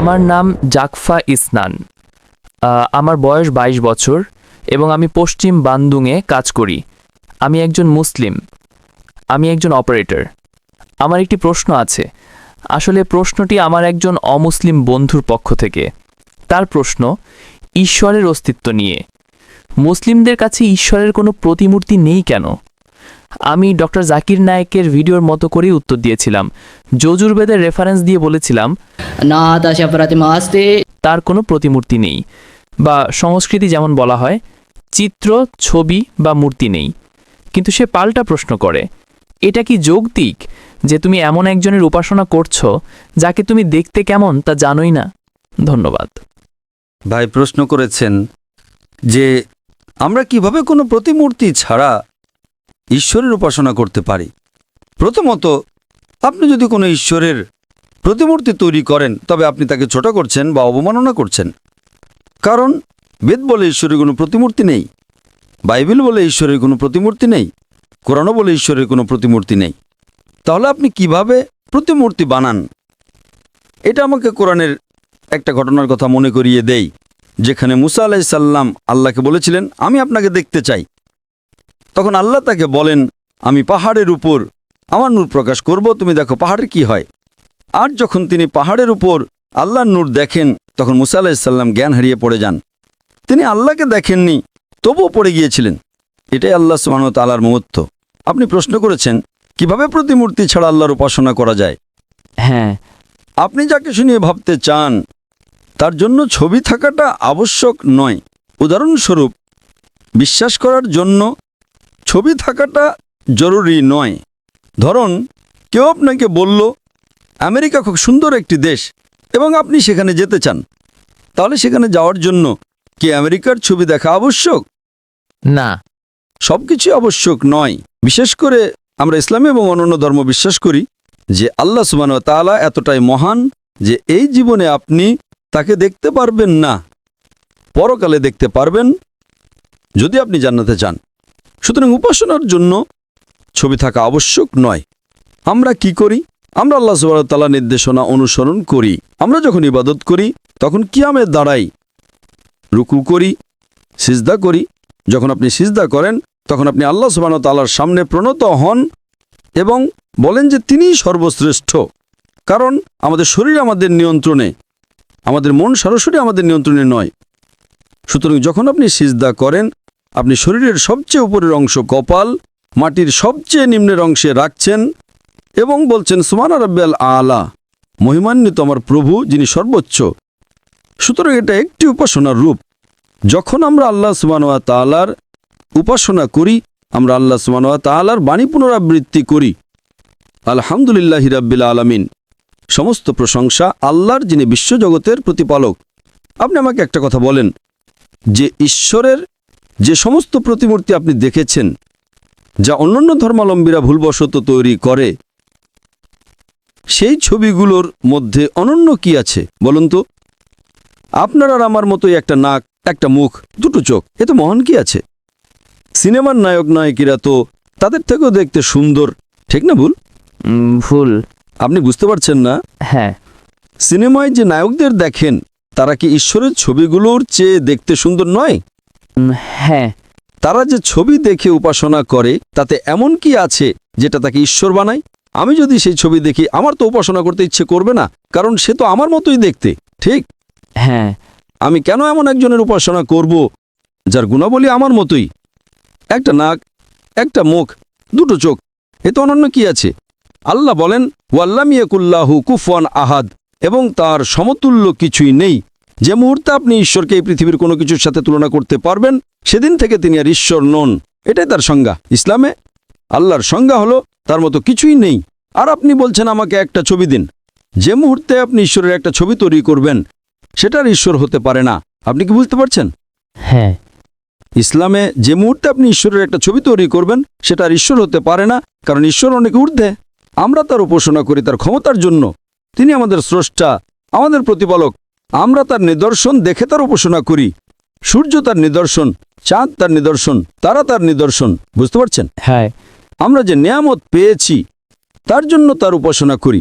আমার নাম জাকফা ইসনান। আমার বয়স ২২ বছর এবং আমি পশ্চিম বান্দুংয়ে কাজ করি। আমি একজন মুসলিম। আমি একজন অপারেটর। আমার একটি প্রশ্ন আছে। আসলে প্রশ্নটি আমার একজন অমুসলিম বন্ধুর পক্ষ থেকে। তার প্রশ্ন ঈশ্বরের অস্তিত্ব নিয়ে। মুসলিমদের কাছে ঈশ্বরের কোনো প্রতিমূর্তি নেই কেন? আমি ডক্টর জাকির নায়েকের ভিডিওর মতো করেই উত্তর দিয়েছিলাম। যজুর্বেদের রেফারেন্স দিয়ে বলেছিলাম তার কোনো প্রতিমূর্তি নেই, বা সংস্কৃতি যেমন বলা হয় চিত্র, ছবি বা মূর্তি নেই। কিন্তু সে পাল্টা প্রশ্ন করে, এটা কি যৌক্তিক যে তুমি এমন একজনের উপাসনা করছো যাকে তুমি দেখতে কেমন তা জানোই না? ধন্যবাদ। ভাই প্রশ্ন করেছেন যে আমরা কিভাবে কোনো প্রতিমূর্তি ছাড়া ঈশ্বরের উপাসনা করতে পারি। প্রথমত, আপনি যদি কোনো ঈশ্বরের প্রতিমূর্তি তৈরি করেন তবে আপনি তাকে ছোট করছেন বা অবমাননা করছেন। কারণ বেদ বলে ঈশ্বরের কোনো প্রতিমূর্তি নেই, বাইবেল বলে ঈশ্বরের কোনো প্রতিমূর্তি নেই, কোরআনও বলে ঈশ্বরের কোনো প্রতিমূর্তি নেই। তাহলে আপনি কিভাবে প্রতিমূর্তি বানান? এটা আমাকে কোরআনের একটা ঘটনার কথা মনে করিয়ে দেই, যেখানে মুসা আলাইহিস সালাম আল্লাহকে বলেছিলেন, আমি আপনাকে দেখতে চাই। তখন আল্লাহ তাকে বলেন, আমি পাহাড়ের উপর আমার নূর প্রকাশ করব, তুমি দেখো পাহাড়ের কি হয়। আর যখন তিনি পাহাড়ের উপর আল্লাহর নূর দেখেন তখন মুসা আলাইহিস সালাম জ্ঞান হারিয়ে পড়ে যান। তিনি আল্লাহকে দেখেননি, তবুও পড়ে গিয়েছিলেন। এটাই আল্লাহ সুবহানাহু ওয়া তাআলার মহত্ব। আপনি প্রশ্ন করেছেন কিভাবে প্রতিমূর্তি ছাড়া আল্লাহর উপাসনা করা যায়। হ্যাঁ, আপনি যাকে শুনিয়ে ভাবতে চান তার জন্য ছবি থাকাটা আবশ্যক নয়। উদাহরণস্বরূপ, বিশ্বাস করার জন্য ছবি থাকাটা জরুরি নয়। ধরুন, কেউ আপনাকে বলল আমেরিকা খুব সুন্দর একটি দেশ এবং আপনি সেখানে যেতে চান, তাহলে সেখানে যাওয়ার জন্য কি আমেরিকার ছবি দেখা আবশ্যক? না। সব কিছুই আবশ্যক নয়। বিশেষ করে আমরা ইসলাম এবং অন্যান্য ধর্ম বিশ্বাস করি যে আল্লাহ সুবহানাহু ওয়া তাআলা এতটাই মহান যে এই জীবনে আপনি তাকে দেখতে পারবেন না, পরকালে দেখতে পারবেন যদি আপনি জান্নাতে চান। সুতরাং উপাসনার জন্য ছবি থাকা আবশ্যক নয়। আমরা কি করি? আমরা আল্লাহ সুবহানাহু ওয়া তাআলার নির্দেশনা অনুসরণ করি। আমরা যখন ইবাদত করি তখন কিয়ামে দাঁড়াই, রুকু করি, সিজদা করি। যখন আপনি সিজদা করেন তখন আপনি আল্লাহ সুবহানাহু ওয়া তাআলার সামনে প্রণত হন এবং বলেন যে তিনিই সর্বশ্রেষ্ঠ। কারণ আমাদের শরীর আমাদের নিয়ন্ত্রণে, আমাদের মন সরাসরি আমাদের নিয়ন্ত্রণে নয়। সুতরাং যখন আপনি সিজদা করেন আপনি শরীরের সবচেয়ে উপরের অংশ কপাল মাটির সবচেয়ে নিম্নের অংশে রাখছেন এবং বলছেন সুবহানা রাব্বিয়াল আলা, মহিমান্বিত আমার প্রভু যিনি সর্বোচ্চ। সুতরাং এটা একটি উপাসনার রূপ। যখন আমরা আল্লাহ সুবহানাহু ওয়া তাআলার উপাসনা করি আমরা আল্লাহ সুবহানাহু ওয়া তাআলার বাণী পুনরাবৃত্তি করি, আলহামদুলিল্লাহি রাব্বিল আলামিন, সমস্ত প্রশংসা আল্লাহর যিনি বিশ্বজগতের প্রতিপালক। আপনি আমাকে একটা কথা বলেন যে ঈশ্বরের যে সমস্ত প্রতিমূর্তি আপনি দেখেছেন যা অন্যান্য ধর্মাবলম্বীরা ভুলবশত তৈরি করে, সেই ছবিগুলোর মধ্যে অনন্য কি আছে বলুন তো? আপনার আর আমার মতোই একটা নাক, একটা মুখ, দুটো চোখ, এতে মহান কি আছে? সিনেমার নায়ক নায়িকারা তো তাদের থেকেও দেখতে সুন্দর, ঠিক না ভুল? ভুল। আপনি বুঝতে পারছেন না? হ্যাঁ। সিনেমায় যে নায়কদের দেখেন তারা কি ঈশ্বরের ছবিগুলোর চেয়ে দেখতে সুন্দর নয়? হ্যাঁ। তারা যে ছবি দেখে উপাসনা করে তাতে এমন কি আছে যেটা তাকে ঈশ্বর বানায়? আমি যদি সেই ছবি দেখি আমার তো উপাসনা করতে ইচ্ছে করবে না, কারণ সে তো আমার মতোই দেখতে, ঠিক? হ্যাঁ। আমি কেন এমন একজনের উপাসনা করব যার গুণাবলী আমার মতোই? একটা নাক, একটা মুখ, দুটো চোখ, এতে অনন্য কি আছে? আল্লাহ বলেন ওয়াল্লাম ইয়াকুল্লাহু কুফুয়ান আহাদ, এবং তার সমতুল্য কিছুই নেই। যে মুহূর্তে আপনি ঈশ্বরকে এই পৃথিবীর কোনো কিছুর সাথে তুলনা করতে পারবেন সেদিন থেকে তিনি আর ঈশ্বর নন। এটাই তার সংজ্ঞা। ইসলামে আল্লাহর সংজ্ঞা হলো তার মতো কিছুই নেই। আর আপনি বলছেন আমাকে একটা ছবি দিন। যে মুহূর্তে আপনি ঈশ্বরের একটা ছবি তৈরি করবেন সেটার ঈশ্বর হতে পারে না। আপনি কি বুঝতে পারছেন? হ্যাঁ। ইসলামে যে মুহূর্তে আপনি ঈশ্বরের একটা ছবি তৈরি করবেন সেটা আর ঈশ্বর হতে পারে না, কারণ ঈশ্বর অনেক ঊর্ধ্বে। আমরা তার উপাসনা করি তার ক্ষমতার জন্য। তিনি আমাদের স্রষ্টা, আমাদের প্রতিপালক। আমরা তার নিদর্শন দেখে তার উপাসনা করি। সূর্য তার নিদর্শন, চাঁদ তার নিদর্শন, তারা তার নিদর্শন। বুঝতে পারছেন? হ্যাঁ। আমরা যে নেয়ামত পেয়েছি তার জন্য তার উপাসনা করি।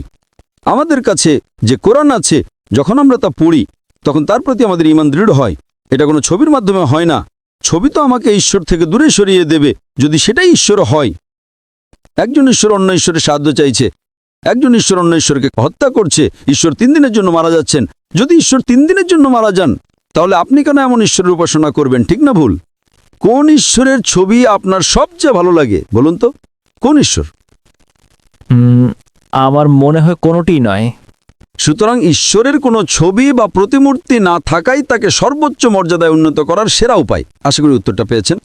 আমাদের কাছে যে কোরআন আছে যখন আমরা তা পড়ি তখন তার প্রতি আমাদের ঈমান দৃঢ় হয়। এটা কোনো ছবির মাধ্যমে হয় না। ছবি তো আমাকে ঈশ্বর থেকে দূরে সরিয়ে দেবে, যদি সেটাই ঈশ্বর হয়। একজন ঈশ্বর অন্য ঈশ্বরের সাহায্য চাইছে, একজন ঈশ্বর অন্য ঈশ্বরকে হত্যা করছে, ঈশ্বর 3 দিনের জন্য মারা যাচ্ছেন। যদি ঈশ্বর 3 দিনের জন্য মারা যান, তাহলে আপনি কেন এমন ঈশ্বরের উপাসনা করবেন? ঠিক না ভুল? কোন ঈশ্বরের ছবি আপনার সবচেয়ে ভালো লাগে বলুন তো? কোন ঈশ্বর? আমার মনে হয় কোনোটিই নয়। সুতরাং ঈশ্বরের কোনো ছবি বা প্রতিমূর্তি না থাকাই তাকে সর্বোচ্চ মর্যাদায় উন্নত করার সেরা উপায়। আশা করি উত্তরটা পেয়েছেন।